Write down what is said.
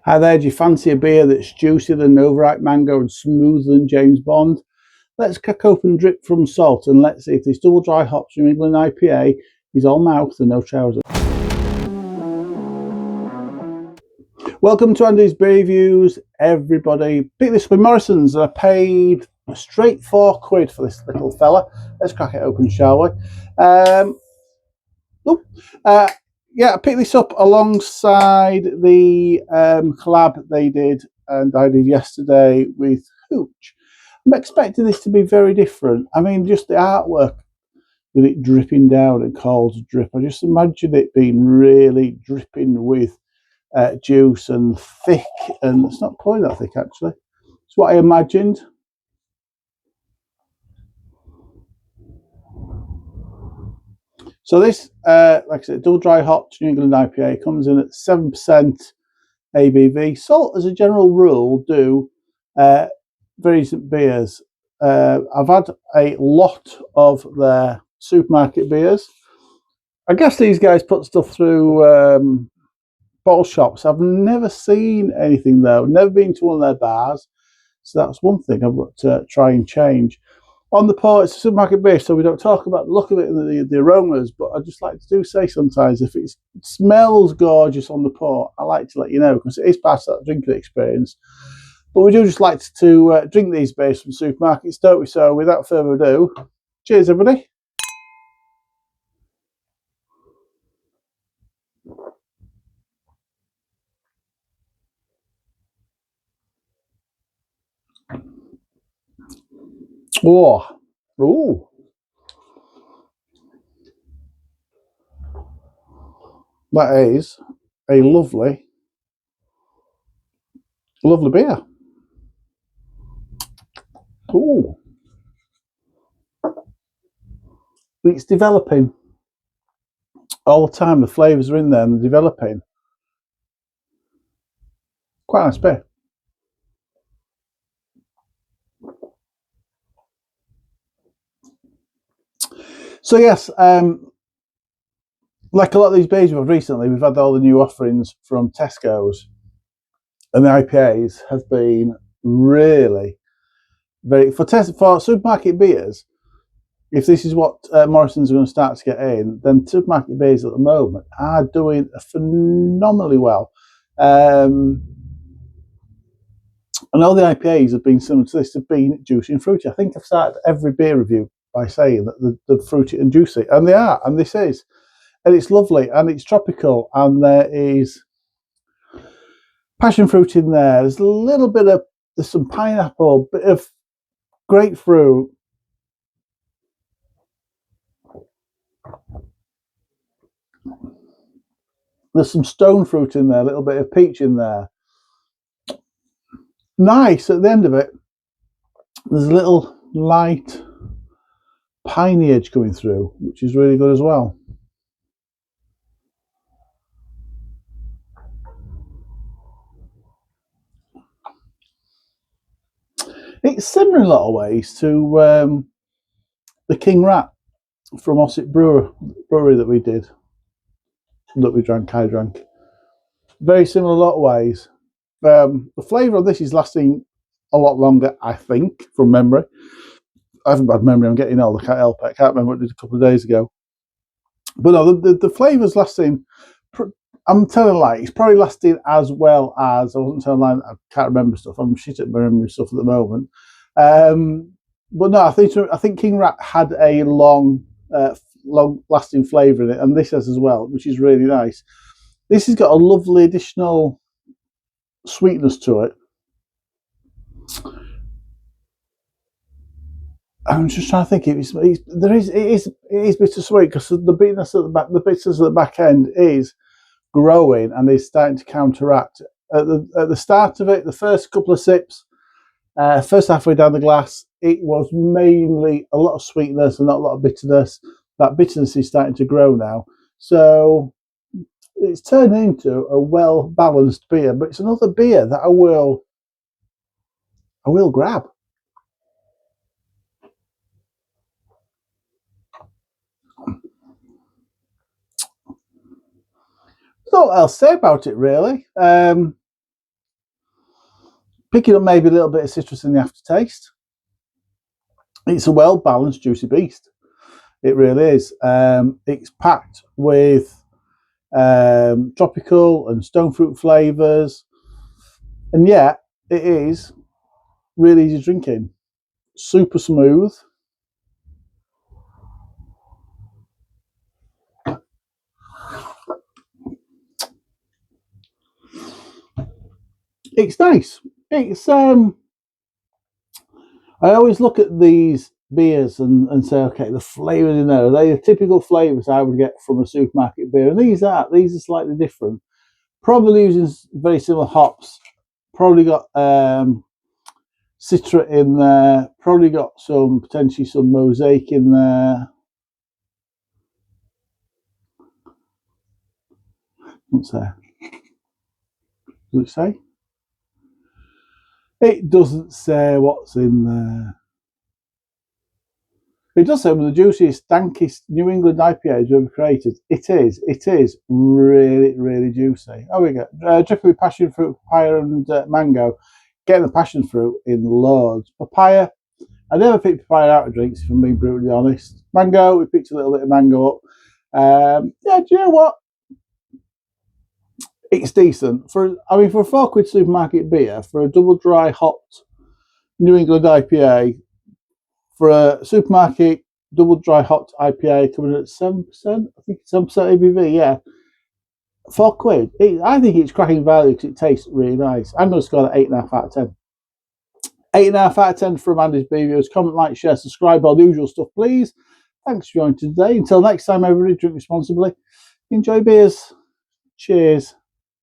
Hi there, do you fancy a beer that's juicier than overripe mango and smoother than James Bond? Let's crack open Drip from Salt and let's see if this double dry hops New England IPA is all mouth and no trousers. Welcome to Andy's Beer Reviews, everybody. Pick this up in Morrison's and I paid a straight £4 for this little fella. Let's crack it open, shall we? Yeah, I picked this up alongside the collab they did and I did yesterday with Hooch. I'm expecting this to be very different. I mean, just the artwork with it dripping down and called drip. I just imagine it being really dripping with juice and thick, and it's not quite that thick actually. It's what I imagined. So this, like I said, double dry hopped New England IPA comes in at 7% ABV. Salt, as a general rule, do very decent beers. I've had a lot of their supermarket beers. I guess these guys put stuff through bottle shops. I've never seen anything though. Never been to one of their bars. So that's one thing I've got to try and change. On the pour, it's a supermarket beer, so we don't talk about the look of it and the aromas, but I just like to do say sometimes if it smells gorgeous on the pour, I like to let you know because it is part of that drinking experience. But we do just like to drink these beers from supermarkets, don't we? So without further ado, cheers everybody. Oh, ooh. That is a lovely, lovely beer. Ooh. It's developing all the time. The flavours are in there and they're developing. Quite nice beer. So yes, like a lot of these beers we've had recently, we've had all the new offerings from Tesco's, and the IPAs have been really very for supermarket beers. If this is what Morrison's are going to start to get in, then supermarket beers at the moment are doing phenomenally well. And all the IPAs have been similar to this, have been juicy and fruity. I think I've started every beer review by saying that they're fruity and juicy, and they are, and this is. And it's lovely, and it's tropical, and there is passion fruit in there. There's a little bit of, there's some pineapple, bit of grapefruit. There's some stone fruit in there, a little bit of peach in there. Nice at the end of it. There's a little light piney edge coming through, which is really good as well. It's similar in a lot of ways to the King Rat from Ossett Brewery that we did, that we drank, I drank. Very similar in a lot of ways. The flavour of this is lasting a lot longer, I think, from memory. I haven't bad memory, I'm getting old, I can't help it. I can't remember what I did a couple of days ago. But no, the flavour's lasting, I'm telling a lie, it's probably lasting as well as, I wasn't telling a lie, I can't remember stuff, I'm shit at memory stuff at the moment. But no, I think King Rat had a long lasting flavour in it, and this has as well, which is really nice. This has got a lovely additional sweetness to it. I'm just trying to think. It is bittersweet because the bitterness at the back, the bitterness at the back end is growing and is starting to counteract. At the start of it, the first couple of sips, first halfway down the glass, it was mainly a lot of sweetness and not a lot of bitterness. That bitterness is starting to grow now, so it's turning into a well balanced beer. But it's another beer that I will grab. Not what else to say about it really. Picking up maybe a little bit of citrus in the aftertaste. It's a well-balanced, juicy beast. It really is. It's packed with tropical and stone fruit flavours, and yet it is really easy drinking. Super smooth. It's nice. It's I always look at these beers and say, okay, the flavours in there, are they the typical flavours I would get from a supermarket beer? And these are slightly different. Probably using very similar hops. Probably got Citra in there. Probably got potentially some Mosaic in there. What's there? Does it say? It doesn't say what's in there. It does say one of the juiciest, dankest New England IPAs we've ever created. It is really, really juicy. Oh, we go. Drinking with passion fruit, papaya, and mango. Getting the passion fruit in loads. Papaya, I never picked papaya out of drinks, if I'm being brutally honest. Mango, we picked a little bit of mango up. Yeah, do you know what? It's decent. For a £4 supermarket beer, for a double dry hopped New England IPA, for a supermarket double dry hopped IPA coming at 7%, I think it's 7% ABV, yeah. £4. I think it's cracking value because it tastes really nice. I'm going to score that 8.5 out of 10. 8.5 out of 10 for Amanda's Reviews. Comment, like, share, subscribe, all the usual stuff, please. Thanks for joining today. Until next time, everybody, drink responsibly. Enjoy beers. Cheers.